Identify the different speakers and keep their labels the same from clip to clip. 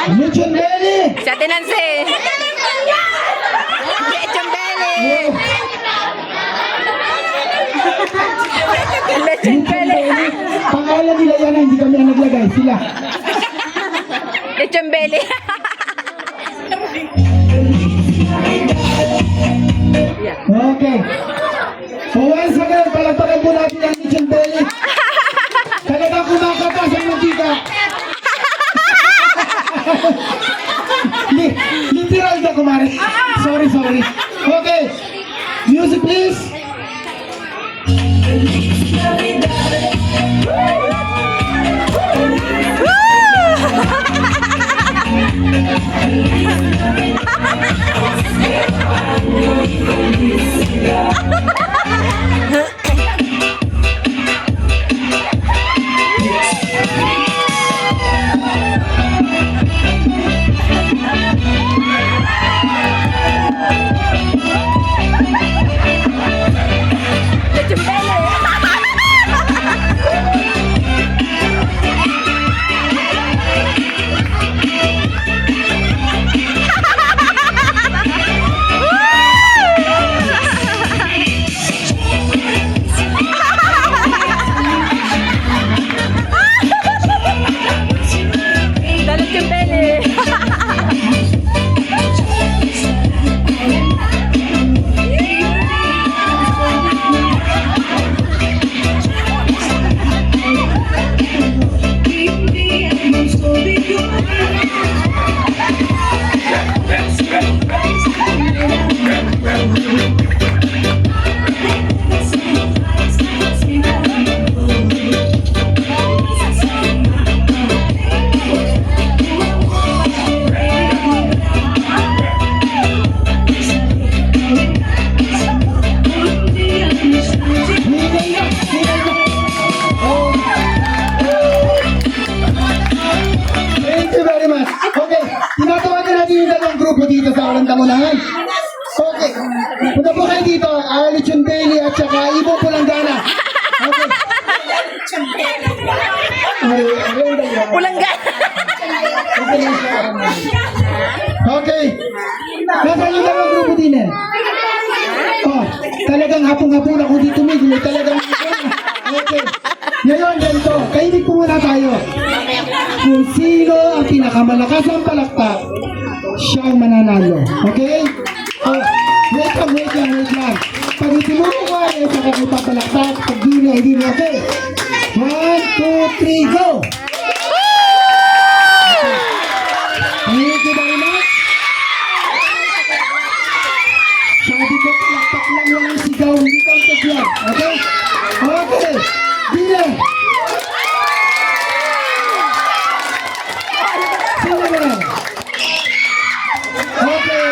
Speaker 1: Lechon belly!
Speaker 2: Si Ate Nancy. Lechon belly. Lechon belly.
Speaker 1: Pangalan nila yan, hindi kami ang naglagay. Sila.
Speaker 2: Lechon belly.
Speaker 1: Okay. So once again, palagpagan po natin ang lechon belly. Talagang kumakatas ang mantika. Literal na kumari. Sorry. Okay. Music please.
Speaker 2: Lechon belly. Lechon belly. Thank you very much. Okay, tinatawagan natin yung dalawang grupo dito sa Walang Damulangan. Okay, punta po kayo dito, Lechon Belly at saka Ibong Pulanggana. Okay. Pulanggan.
Speaker 1: Okay. Nasaan yung dalawang grupo din eh? Oh, talagang hapong-hapon ako dito, Miguel. Talagang okay. Ngayon, ganito, kainig po muna tayo. Kung sino ang pinakamalakas ang palakpak, siya ang mananalo. Okay? Oh, wait lang. Pag itinuro ko ay saka kayo papalakpak, pag hindi na, okay? 1, 2, 3, go! Thank you very much. Sabi ko, palakpak lang walang sigaw, hindi kang tagyan. Okay? Okay. Dine. Sino ba na? Okay.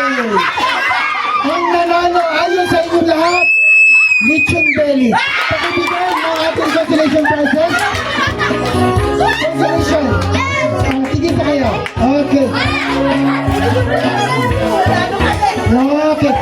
Speaker 1: Ang nanalo ayon sa inyong lahat, Lechon Belly. Pakibigyan ng ating consolation prizes. Consolation. Sige pa kayo. Okay. Okay.